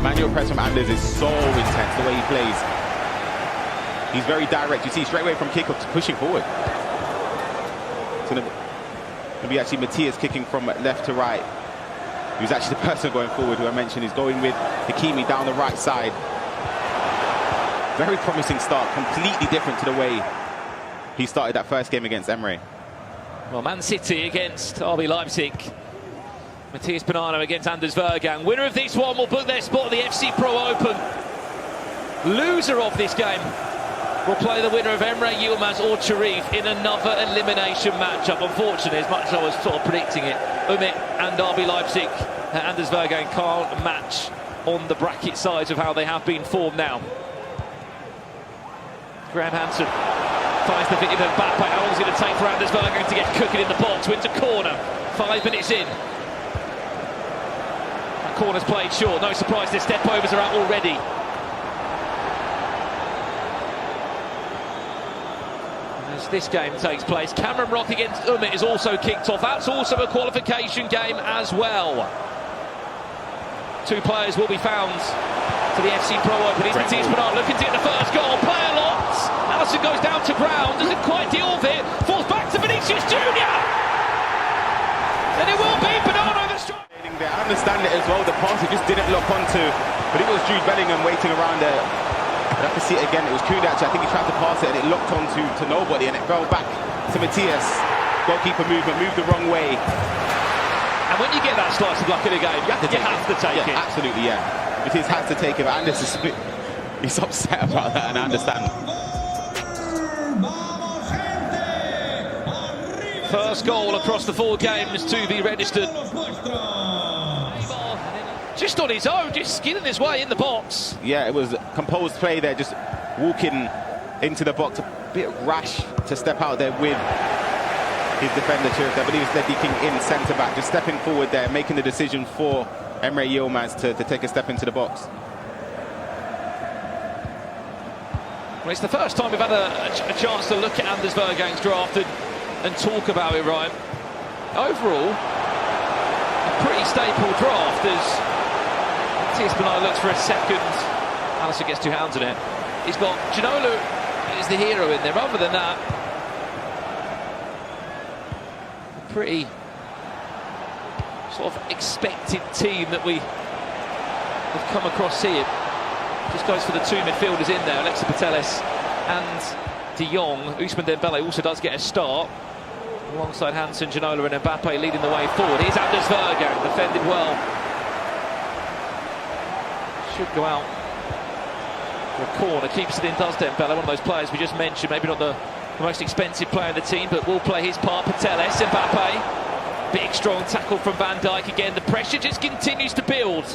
manual press from Anders is so intense, the way he plays. He's very direct. You see straight away from kickoff to pushing forward. It's going to be actually Matthias kicking from left to right. He was actually the person going forward who I mentioned. He's going with Hakimi down the right side. Very promising start, completely different to the way he started that first game against Emre. Well, Man City against RB Leipzig. Matthias Bonanno against Anders Vergang. Winner of this one will book their spot at the FC Pro Open. Loser of this game will play the winner of Emre Yilmaz or Cherif in another elimination matchup. Unfortunately, as much as I was sort of predicting it, Umit and RB Leipzig, Anders Vergang can't match on the bracket size of how they have been formed now. Graham Hansen finds the video of Mbappe. How long is it going to take for Anders Vergang to get cooking in the box? Wins a corner. 5 minutes in. That corner's played short. No surprise, their step overs are out already. As this game takes place, Cameron Rock against Umit is also kicked off. That's also a qualification game as well. 2 players will be found to the FC Pro Open. Here's Matthias Bonanno looking to get the first goal. Player locked. Alisson goes down to ground, doesn't quite deal with it. Falls back to Vinicius Junior. And it will be Bonanno the strike. I understand it as well. The pass he just didn't lock onto, but it was Jude Bellingham waiting around there. I'd have to see it again. It was Kuhn actually. I think he tried to pass it and it locked onto nobody, and it fell back to Matthias. Goalkeeper movement, moved the wrong way. And when you get that slice of luck in a game, you have to take it. Absolutely, yeah. Matthias has to take it, but Anders is he's upset about that, and I understand. First goal across the 4 games to be registered. Just on his own, just skinning his way in the box. Yeah, it was a composed play there, just walking into the box. A bit rash to step out there with his defender, Cherif. I believe it's Ledley King in centre-back, just stepping forward there, making the decision for Emre Yilmaz to take a step into the box. Well, it's the first time we've had a chance to look at Anders Vergang's draft and talk about it, Ryan. Overall, a pretty staple draft as Matthias Bonanno looks for a second. Alisson gets 2 hands on it. He's got Ginola is the hero in there. Other than that, a pretty sort of expected team that we have come across here. Just goes for the 2 midfielders in there, Alexis Putellas and De Jong. Ousmane Dembele also does get a start alongside Hansen, Ginola and Mbappe leading the way forward. Here's Anders Vergang, defended well. Should go out for a corner, keeps it in, does Dembele, one of those players we just mentioned, maybe not the most expensive player in the team, but will play his part. Putellas, Mbappe, big strong tackle from Van Dijk again. The pressure just continues to build.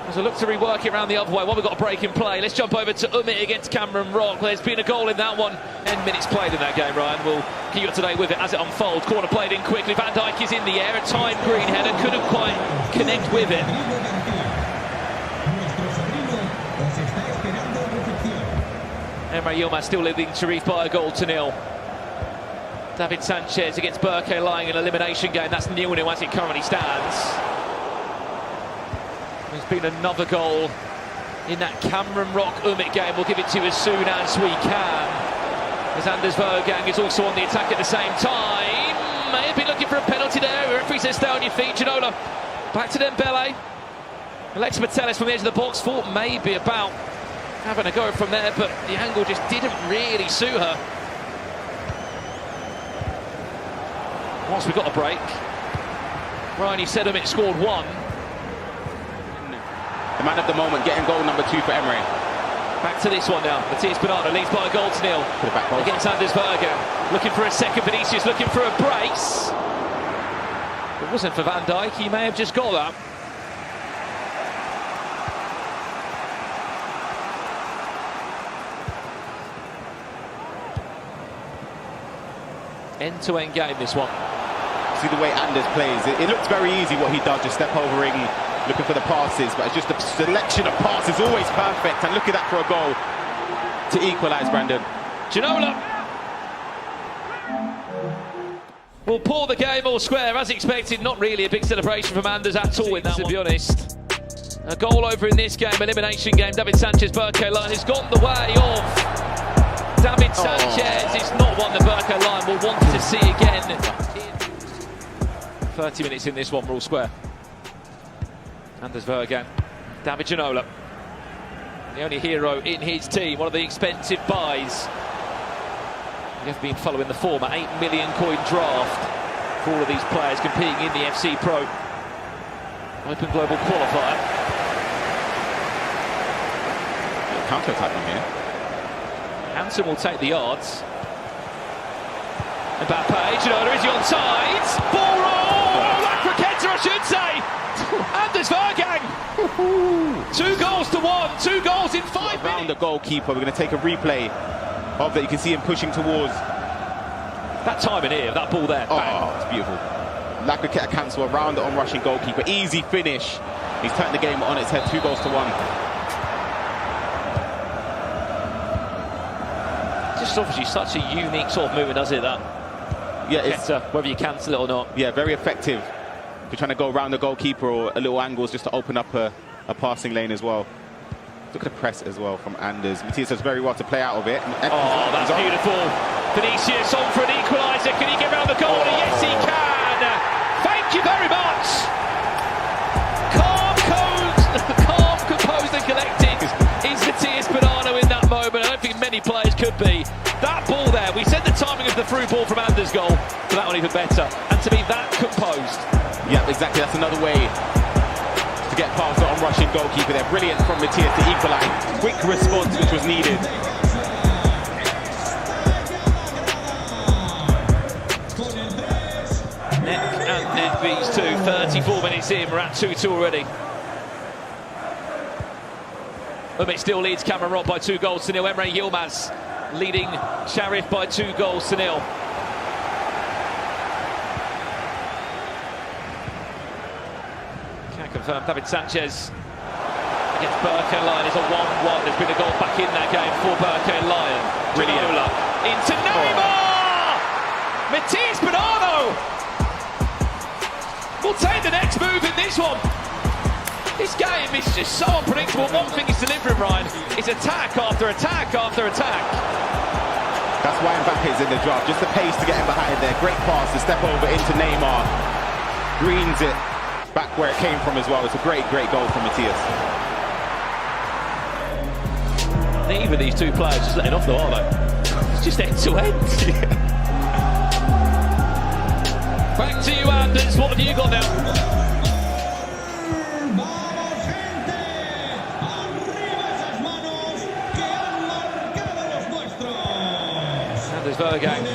There's a look to rework it around the other way. Well, we've got a break in play. Let's jump over to Umit against Cameron Rock. There's been a goal in that one. 10 minutes played in that game, Ryan. We'll keep you up to date with it as it unfolds. Corner played in quickly. Van Dijk is in the air. A time green header. Couldn't quite connect with it. Emre Yilmaz still leading Cherif by a goal to 0. David Sanchez against Berke lying in an elimination game. That's 0-0 as it currently stands. There's been another goal in that Cameron Rock Umit game. We'll give it to you as soon as we can. As Anders Vergang is also on the attack at the same time. May have been looking for a penalty there. The referee says stay on your feet. Ginola back to Dembele. Alexis Putellas from the edge of the box. Thought maybe about having a go from there, but the angle just didn't really suit her. Once we got a break, Ryan, you said Umit scored 1. The man of the moment getting goal number 2 for Emre. Back to this one now. Matthias Bonanno leads by a goal to 0 against Anders Vergang. Looking for a second, Vinicius looking for a brace. It wasn't for Van Dijk, he may have just got that. End-to-end game, this one. See the way Anders plays. It looks very easy what he does, just step overing, looking for the passes, but it's just the selection of passes always perfect. And look at that for a goal to equalise, Brandon. Ginola will pull the game all square as expected. Not really a big celebration from Anders at all in that, to be honest. A goal over in this game, elimination game. David Sanchez, Berkeline has gone the way of David Sanchez. It's not one that Berkeline will want to see again. 30 minutes in this one, Rule Square. Anders Vergan, David Ginola, the only hero in his team, one of the expensive buys. We have been following the former 8 million coin draft for all of these players competing in the FC Pro Open Global Qualifier. Counter-attack on here. Hansen will take the yards. Mbappe, Ginola, is he onside? Ball roll! Lacroqueta, I should say! Anders Vergang! 2 goals to 1, 2 goals in 5 minutes. Around the goalkeeper, we're going to take a replay of that. You can see him pushing towards. That timing here, that ball there. Oh, bang. it's beautiful. Lacroqueta cancel around the on-rushing goalkeeper. Easy finish. He's turned the game on its head, 2 goals to 1. Just obviously such a unique sort of movement, does it? That. Yeah, it's whether you cancel it or not. Yeah, very effective. If you're trying to go around the goalkeeper or a little angles just to open up a passing lane as well. Look at the press as well from Anders. Matthias does very well to play out of it. Oh, that's beautiful. Vinicius on for an equaliser. Can he get around the goal? Yes, he can. Thank you very much. Calm, composed and collected is Matthias Bonanno in that moment. I don't think many players could be. That ball there, we said the timing of the through ball from Anders' goal, but that one even better. And to be that composed. Yeah, exactly. That's another way to get past the on-rushing goalkeeper there. Brilliant from Matthias to equalise. Quick response, which was needed. Neck and Nedvy's 2. 34 minutes in, we're at 2-2 already. Umit still leads Cameron Robb by 2 goals to 0. Emre Yilmaz leading Sheriff by 2 goals to 0. Can't confirm. David Sanchez against Berkeline is a 1-1. There's been a goal back in that game for Berkeline. Ginola into Neymar! Matthias Bonanno will take the next move in this one. This game is just so unpredictable. One thing is delivering, Ryan. It's attack after attack after attack. That's why Mbappe's in the draft. Just the pace to get him behind there. Great pass to step over into Neymar. Greens it back where it came from as well. It's a great goal from Matthias. Neither of these 2 players just letting off though, are they? It's just end to end. Back to you, Anders. What have you got now? Anders Vergang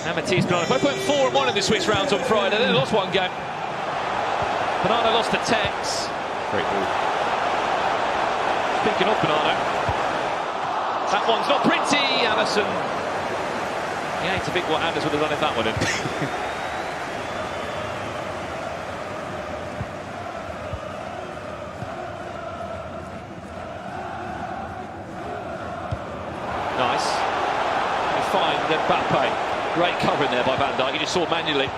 and Matthias Bonanno. Both went 4-1 in the Swiss rounds on Friday. They lost 1 game. Bonanno lost to Tex. Great ball. Picking up Bonanno. That one's not pretty. Anderson. Yeah, it's a big what Anders would have done if that one in. Nice. You find Mbappe. Great covering there by Van Dijk. You just saw manually.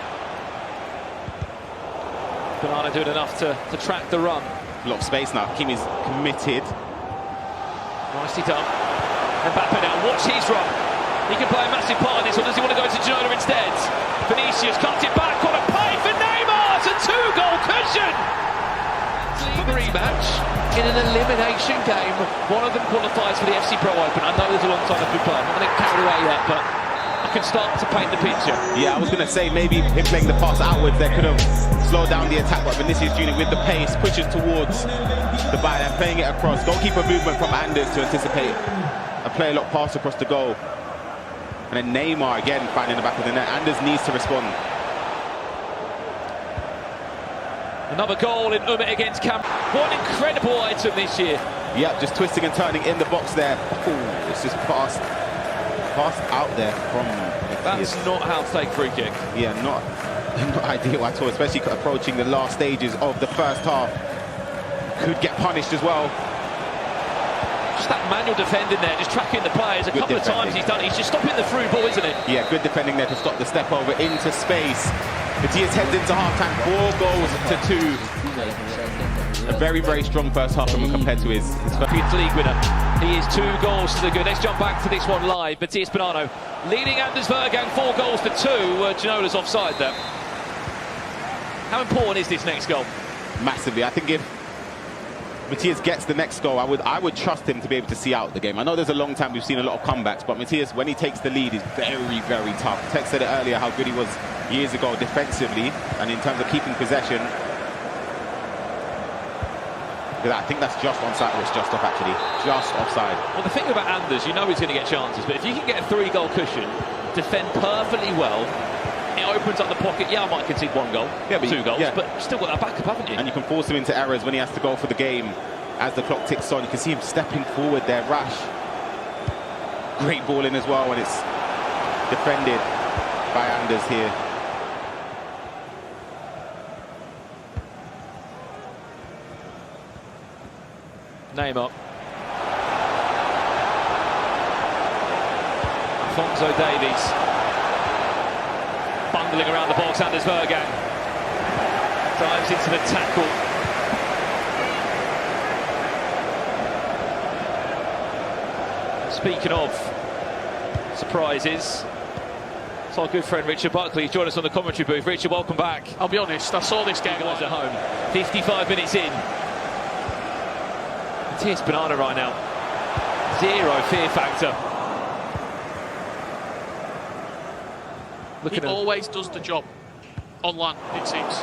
Bonanno doing enough to track the run. A lot of space now. Kimi's committed. Nicely done. Mbappe now, watch his run. He can play a massive part in this, or does he want to go to Ginola instead? Vinicius cuts it back on a play for Neymar. It's a 2-goal cushion. Rematch in an elimination game. One of them qualifies for the FC Pro Open. I know there's a long time left to play. I'm not going to carry away yet, but I can start to paint the picture. Yeah, I was going to say maybe him playing the pass outwards there could have slowed down the attack, but Vinicius Junior with the pace pushes towards the byline, playing it across. Goalkeeper movement from Anders to anticipate a play a lot pass across the goal. And then Neymar again finding the back of the net. Anders needs to respond. Another goal in Umit against Cameron. What an incredible item this year. Yeah, just twisting and turning in the box there. Ooh, it's just passed out there from That's not how to take free kick. Yeah, not ideal at all, especially approaching the last stages of the first half. Could get punished as well. Just that manual defending there, just tracking the players. A couple of times he's done it. He's just stopping the through ball, isn't it? Yeah, good defending there to stop the step over into space. Matthias heads into half-time, 4 goals to 2. A very, very strong first half from him compared to his first. Champions League winner. He is 2 goals to the good. Let's jump back to this one live. Matías Bonanno leading Anders Vergang 4 goals to 2. Ginola's offside there. How important is this next goal? Massively. I think if Matías gets the next goal, I would trust him to be able to see out the game. I know there's a long time we've seen a lot of comebacks, but Matías, when he takes the lead, is very, very tough. Tex said it earlier how good he was years ago defensively and in terms of keeping possession. I think that's just onside, or it's just off actually. Just offside. Well, the thing about Anders, you know he's going to get chances, but if you can get a 3-goal cushion, defend perfectly well, it opens up the pocket. Yeah, I might concede 1 goal, yeah, 2 goals, yeah, but you've still got that backup, haven't you? And you can force him into errors when he has to go for the game. As the clock ticks on, you can see him stepping forward there, rash. Great ball in as well, and it's defended by Anders here. Neymar. Alphonso Davies. Bundling around the box, Anders Vergang. Dives into the tackle. Speaking of surprises, it's our good friend Richard Buckley. He's joined us on the commentary booth. Richard, welcome back. I'll be honest, I saw this game at home. 55 minutes in. Matías Bonanno right now. 0 fear factor. He always does the job on land, it seems.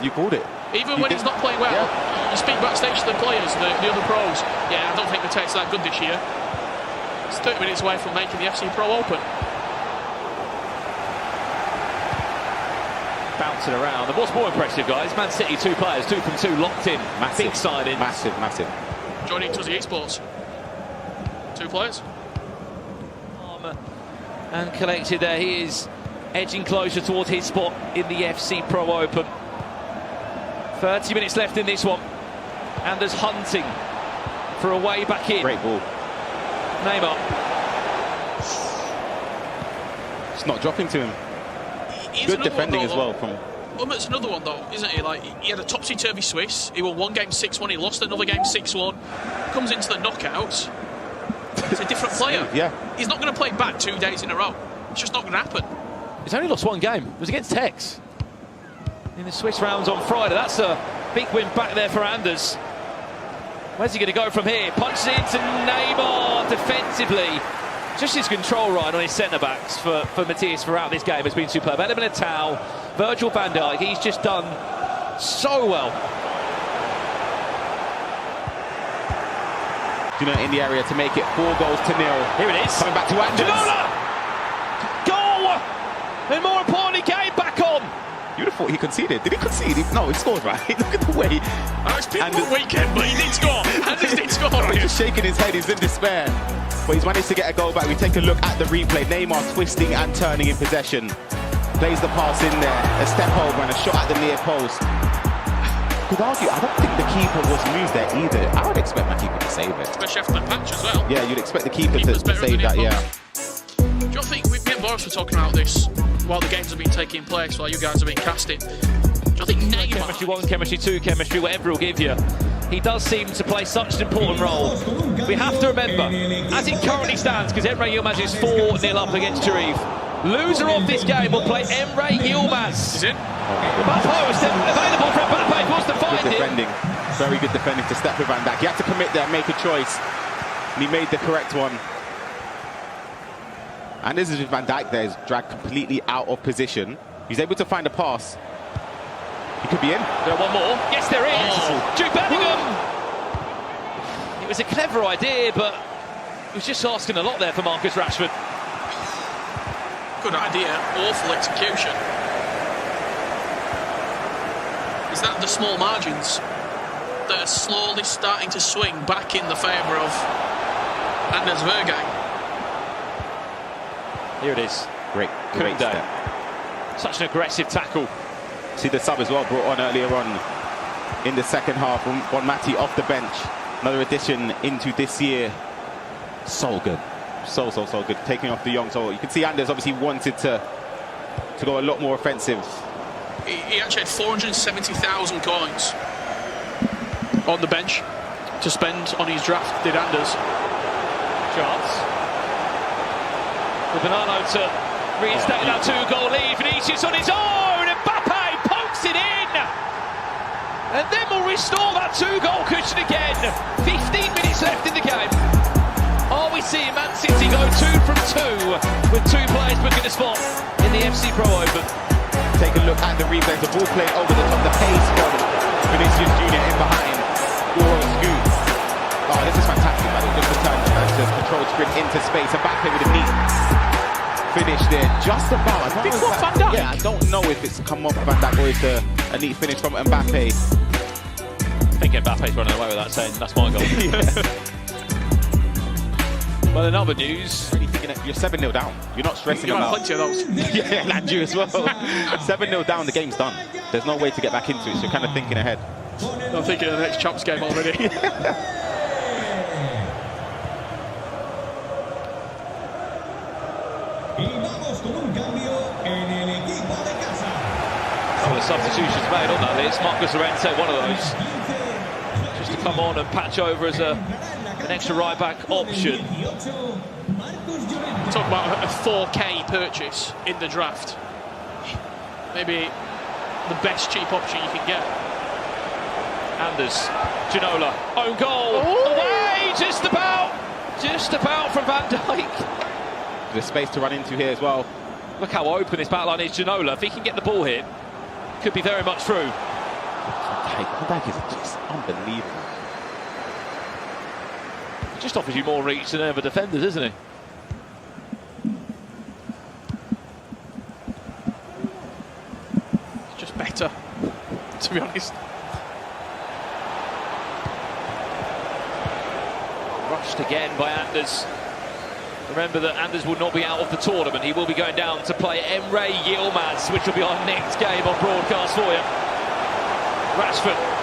You called it. Even when he's not playing well, you speak backstage to the players, the other pros. Yeah, I don't think Matías that good this year. It's 30 minutes away from making the FC Pro Open. Bouncing around. And what's more impressive, guys? Man City, 2 players, 2 from 2, locked in. Massive. Big signing. Massive, massive. Joining Tuzzy Esports. 2 players. And collected there. He is edging closer towards his spot in the FC Pro Open. 30 minutes left in this one. Anders hunting for a way back in. Great ball. Neymar. It's not dropping to him. Good defending as well from... It's another one though, isn't he? Like, he had a topsy-turvy Swiss. He won 1 game 6-1. He lost another game 6-1. Comes into the knockouts. He's a different player. Yeah. He's not going to play back 2 days in a row. It's just not going to happen. He's only lost 1 game. It was against Tex in the Swiss rounds on Friday. That's a big win back there for Anders. Where's he going to go from here? Punches it into Neymar defensively. Just his control right on his centre-backs for Matías throughout this game has been superb. Eder Militao, Virgil van Dijk, he's just done so well. Ginola in the area to make it 4 goals to 0. Here it is. Coming back to Anders. Ginola! Goal! And more importantly, game back on. You would have thought he conceded. Did he concede? No, he scored, right? Look at the way. It's been a weekend, but he did score. Anders did score. He's just shaking his head. He's in despair. But he's managed to get a goal back. We take a look at the replay. Neymar twisting and turning in possession. Plays the pass in there. A step over and a shot at the near post. Could argue, I don't think the keeper was moved there either. I would expect my keeper to save it. Especially after the patch as well. Yeah, you'd expect the keeper to save that, yeah. Do you think, me and Boris were talking about this while the games have been taking place, while you guys have been casting. Do you think Neymar... Chemistry 1, chemistry 2, chemistry, whatever he'll give you. He does seem to play such an important role. We have to remember, as it currently stands, because Emre Yilmaz is 4-0 up against Tarif. Loser of this game will play Emre Yilmaz. Is it? Mbappé is available for Mbappé, wants to find good defending. Very good defending to step with Van Dijk. He had to commit there, make a choice. And he made the correct one. And this is with Van Dijk there, is dragged completely out of position. He's able to find a pass. He could be in. There one more. Yes, there is. Jude Bellingham. It was a clever idea, but he was just asking a lot there for Marcus Rashford. Good idea. Awful execution. Is that the small margins that are slowly starting to swing back in the favour of Anders Vergang? Here it is. Great step. Such an aggressive tackle. See the sub as well brought on earlier on in the second half. Bonmati off the bench. Another addition into this year. So good. So good. Taking off De Jong. So you can see Anders obviously wanted to go a lot more offensive. He actually had 470,000 coins. on the bench to spend on his draft, did Anders. Chance. The Bonano to reinstate that 2-goal lead. Vinicius on his own, and Mbappe pokes it in. And then we'll restore that 2-goal cushion again. 15 minutes left in the game. Are we seeing Man City go 2 from 2 with 2 players booking a spot in the FC Pro Open? Take a look at the replay. The ball played over the top. The pace from Vinicius Junior in behind. Goro scoot. Oh, this is fantastic, man. Good return to controlled sprint into space. Mbappe with a neat finish there. Just about. Big one, Van Dijk. Yeah, I don't know if it's come off Van Dijk or it's a neat finish from Mbappe. I think Mbappe's running away with that, saying that's my goal. Well, in other news, Really thinking that you're 7-0 down. You're not stressing You about. have plenty of those. Yeah, and you as well. 7-0 down, the game's done. There's no way to get back into it, so you're kind of thinking ahead. I'm thinking of the next Champs game already. well, the substitutions made on that list. Marcus Llorente, one of those, just to come on and patch over as an extra right-back option. Talk about a 4K purchase in the draft. Maybe the best cheap option you can get. Anders, Ginola, own goal, away, just about from Van Dijk. There's space to run into here as well. Look how open this back line is. Ginola, if he can get the ball here, could be very much through. Van Dijk is just unbelievable. Just offers you more reach than ever defenders, isn't he? It's just better, to be honest. Rushed again by Anders. Remember that Anders will not be out of the tournament. He will be going down to play Emre Yilmaz, which will be our next game on broadcast for you. Rashford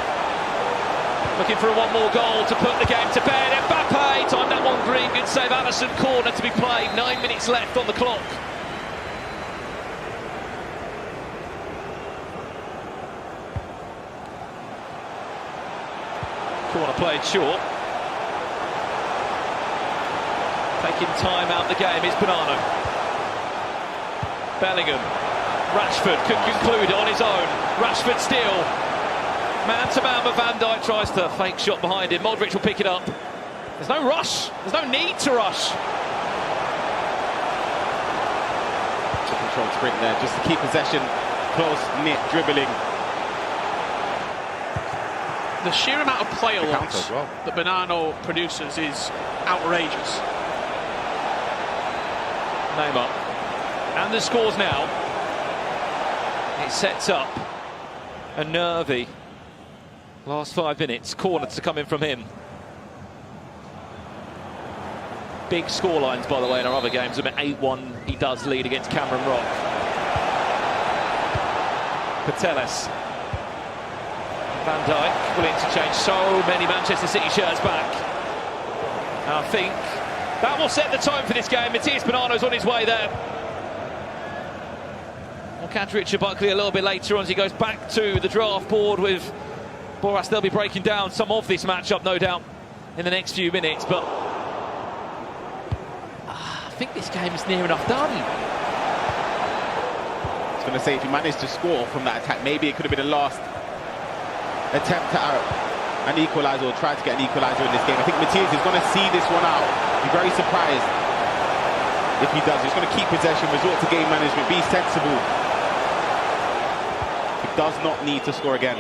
looking for one more goal to put the game to bed. Mbappe timed that one green. Good save, Alisson. Corner to be played. 9 minutes left on the clock. Corner played short. Taking time out the game is Bonano. Bellingham. Rashford could conclude it on his own. Rashford still. Man-to-man with Van Dijk, tries to fake shot behind him. Modric will pick it up. There's no rush. There's no need to rush. Controlled sprint there, just to keep possession. Close-knit dribbling. The sheer amount of player The loss counter as well. that Bonano produces is outrageous. Neymar. And the scores now. It sets up a nervy last 5 minutes. Corner to come in from him. Big scorelines, by the way, in our other games. I mean, 8-1, he does lead against Cameron Rock. Pateles. Van Dijk will interchange so many Manchester City shirts back. And I think that will set the tone for this game. Matías Bonano's on his way there. We'll catch Richard Buckley a little bit later on as he goes back to the draft board with Boras. They'll be breaking down some of this matchup, no doubt, in the next few minutes. But I think this game is near enough done. I was going to say, if he managed to score from that attack, maybe it could have been the last attempt at an equaliser, or try to get an equaliser in this game. I think Matías is going to see this one out. Be very surprised if he does. He's going to keep possession, resort to game management, be sensible. He does not need to score again.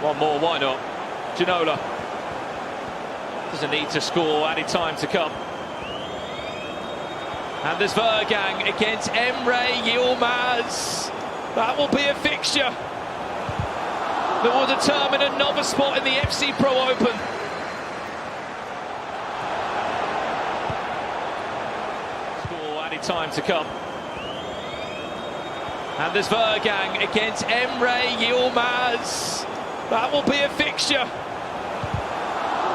One more, why not? Ginola doesn't need to score, added time to come. And there's Vergang against Emre Yilmaz. That will be a fixture that will determine another spot in the FC Pro Open. Score, added time to come. And there's Vergang against Emre Yilmaz. That will be a fixture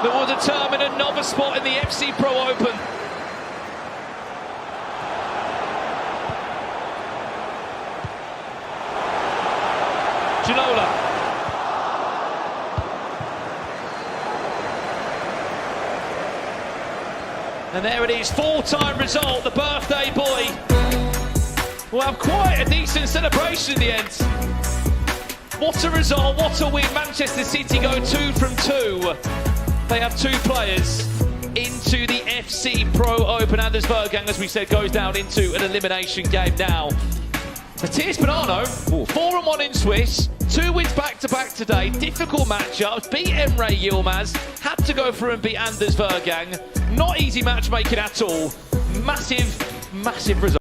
that will determine another spot in the FC Pro Open. Ginola. And there it is, full-time result. The birthday boy will have quite a decent celebration in the end. What a result, what a win. Manchester City go 2 from 2. They have 2 players into the FC Pro Open. Anders Bergang, as we said, goes down into an elimination game now. Matías Bonanno, 4-1 in Swiss, 2 wins back-to-back today. Difficult matchups, beat Emre Yilmaz, had to go through and beat Anders Bergang. Not easy matchmaking at all. Massive result.